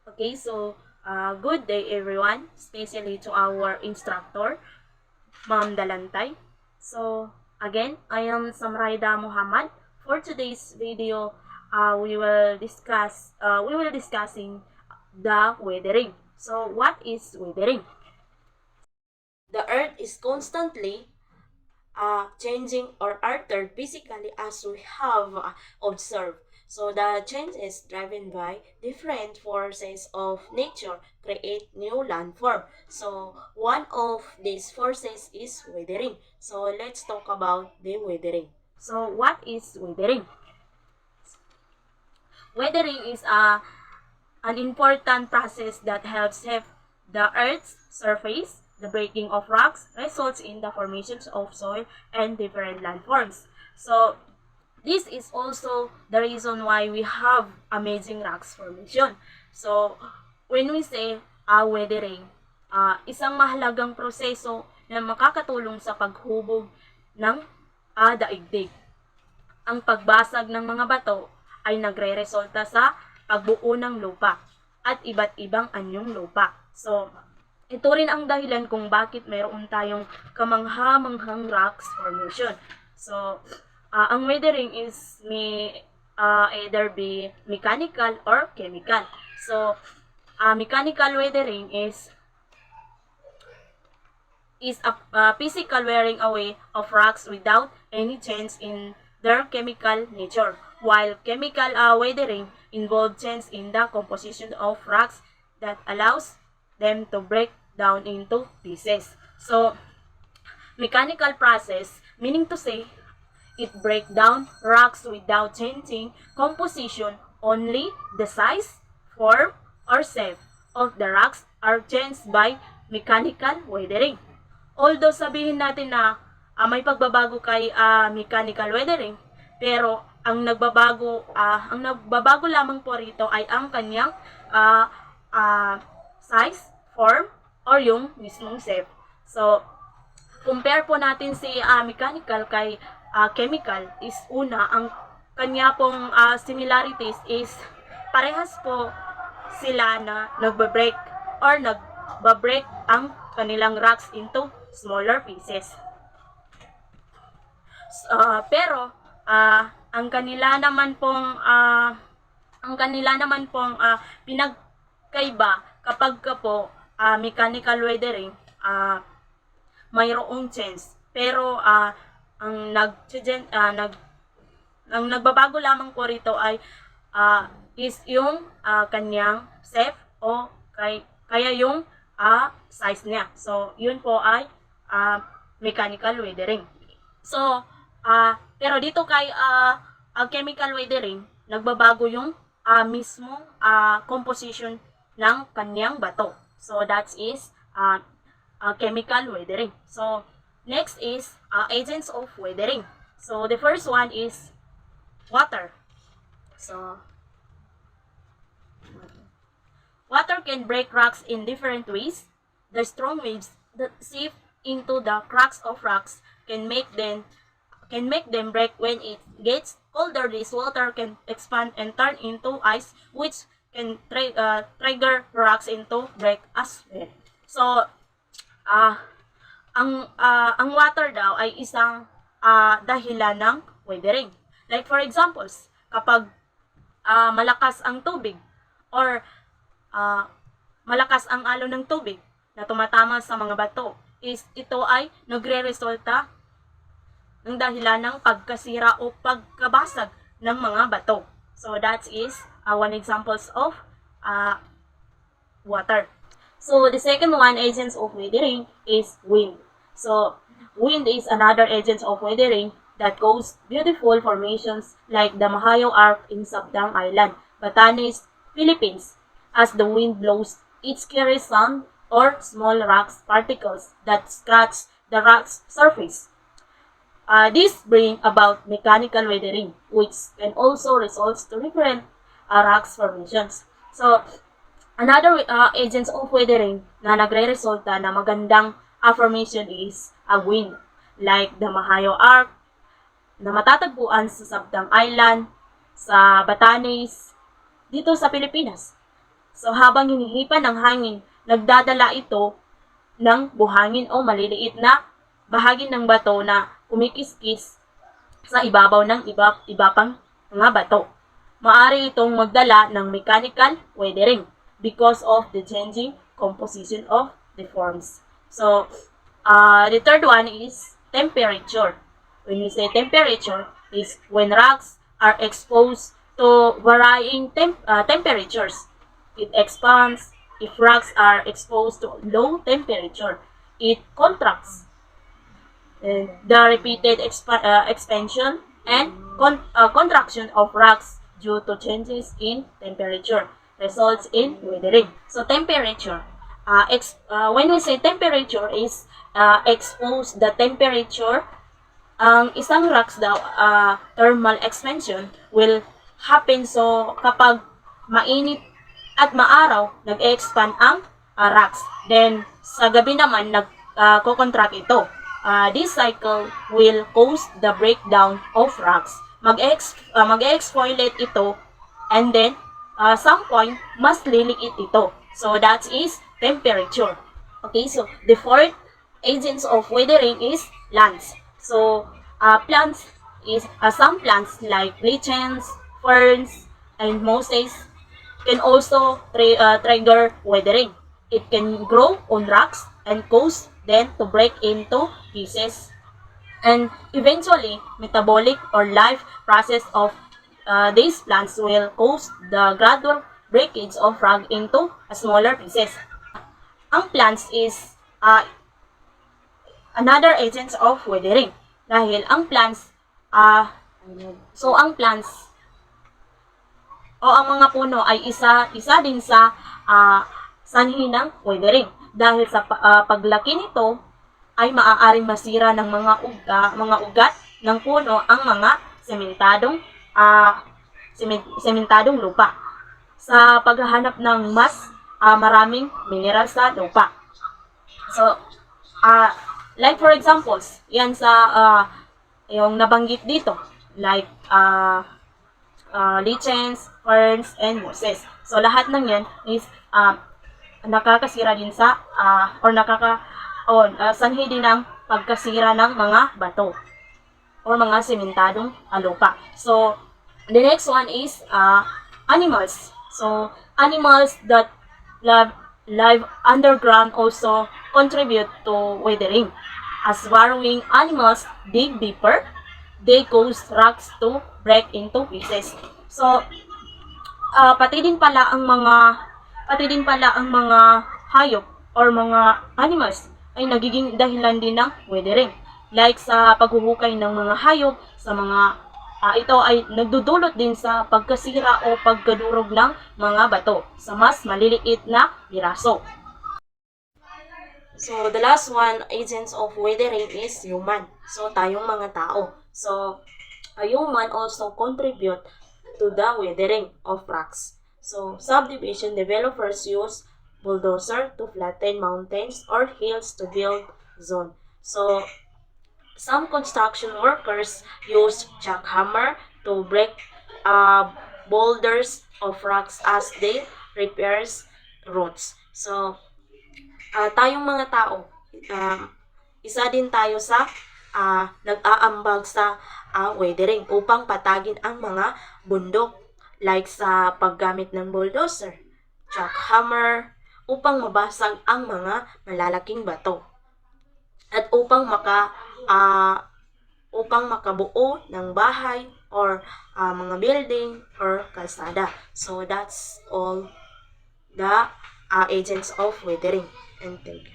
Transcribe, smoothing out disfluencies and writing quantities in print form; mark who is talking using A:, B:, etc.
A: Okay, so good day everyone, especially to our instructor, Ma'am Dalantay. So again, I am Samraida Muhammad. For today's video, we will discussing the weathering. So what is weathering? The earth is constantly changing or altered physically as we have observed. So the change is driven by different forces of nature create new landform. So one of these forces is weathering. So let's talk about the weathering. So what is weathering? Weathering is an important process that helps shape the Earth's surface. The breaking of rocks results in the formations of soil and different landforms. So, this is also the reason why we have amazing rocks formation. So, when we say weathering, isang mahalagang proseso na makakatulong sa paghubog ng daigdig. Ang pagbasag ng mga bato ay nagre-resulta sa pagbuo ng lupa at iba't ibang anyong lupa. So, ito rin ang dahilan kung bakit mayroon tayong kamangha-manghang rocks formation. So, ang weathering is either be mechanical or chemical. So, mechanical weathering is a physical wearing away of rocks without any change in their chemical nature, while chemical weathering involves change in the composition of rocks that allows them to break down into pieces. So, mechanical process, meaning to say, it break down rocks without changing composition, only the size, form, or shape of the rocks are changed by mechanical weathering. Although sabihin natin na may pagbabago kay mechanical weathering, pero ang nagbabago lamang po rito ay ang kanyang size, form, or yung mismong shape. So, compare po natin si mechanical kay chemical is una, ang kanya pong similarities is parehas po sila na nagbe-break or nagba-break ang kanilang rocks into smaller pieces. Pero ang kanila naman pinagkaiba kapag ka po mechanical weathering mayroong change. Pero ang nagbabago lamang po rito ay is yung kanyang shape o kaya yung size niya. So, yun po ay mechanical weathering. So, pero dito kay chemical weathering, nagbabago yung mismong composition ng kanyang bato. So, that is chemical weathering. So, next is agents of weathering. So, the first one is water. So, water can break rocks in different ways. The strong waves that seep into the cracks of rocks can make them break. When it gets colder, this water can expand and turn into ice, which can trigger rocks into break as well. So, ang water daw ay isang dahilan ng weathering. Like for examples, kapag malakas ang tubig or malakas ang alon ng tubig na tumatama sa mga bato, is ito ay nagre-resulta ng dahilan ng pagkasira o pagkabasag ng mga bato. So that is one examples of water. So the second one, agents of weathering, is wind. So wind is another agent of weathering that causes beautiful formations like the Mahayo Arc in Sabdang Island, Batanes, Philippines. As the wind blows, it carries sand or small rocks particles that scratch the rock's surface. This brings about mechanical weathering, which can also result to different rocks formations. So, another agents of weathering na nagre-resulta na magandang formation is a wind, like the Mahayo Arc, na matatagpuan sa Sabdang Island, sa Batanes, dito sa Pilipinas. So habang hinihipan ng hangin, nagdadala ito ng buhangin o maliliit na bahagi ng bato na kumikiskis sa ibabaw ng iba pang mga bato. Maaari itong magdala ng mechanical weathering because of the changing composition of the forms. So, the third one is temperature. When we say temperature, is when rocks are exposed to varying temperatures. It expands. If rocks are exposed to low temperature, it contracts. And the repeated expansion and contraction of rocks due to changes in temperature results in weathering. So temperature, when we say temperature is expose the temperature, ang isang rocks daw, thermal expansion will happen so kapag mainit at maaraw, nag-expand ang rocks. Then, sa gabi naman, nag-contract ito. This cycle will cause the breakdown of rocks. Mag-exfoliate ito, and then, some point, mas liliit ito. So, that is temperature. Okay, so, the fourth agents of weathering is plants. So, plants is, some plants like lichens, ferns, and mosses can also trigger weathering. It can grow on rocks and cause them to break into pieces. And eventually, metabolic or life process of these plants will cause the gradual breakage of rock into smaller pieces. Ang plants is another agents of weathering. Dahil ang plants, ang plants o ang mga puno ay isa din sa sanhi ng weathering. Dahil sa paglaki nito ay maaaring masira ng mga ugat ng puno ang mga sementadong lupa sa paghahanap ng mas maraming mineral sa lupa. So, like for examples, yan sa yung nabanggit dito, like lichens, ferns, and mosses. So, lahat ng yan is nakakasira din sa, sanhi din ng pagkasira ng mga bato or mga sementadong lupa. So, the next one is animals. So, animals that live underground also contribute to weathering. As burrowing animals dig deeper, they cause rocks to break into pieces. So, pati din pala ang mga hayop or mga animals ay nagiging dahilan din ng weathering. Like sa paghuhukay ng mga hayop, sa mga ito ay nagdudulot din sa pagkasira o pagkadurog ng mga bato sa mas maliliit na piraso. So, the last one, agents of weathering is human. So, tayong mga tao. So, a human also contribute to the weathering of rocks. So, subdivision developers use bulldozer to flatten mountains or hills to build zone. So, some construction workers use jackhammer to break boulders of rocks as they repairs roads. So, tayong mga tao, isa din tayo sa nag-aambag sa weathering upang patagin ang mga bundok, like sa paggamit ng bulldozer, jackhammer, upang mabasag ang mga malalaking bato at upang makabuo ng bahay or mga building or kalsada. So that's all the agents of weathering. And thank you.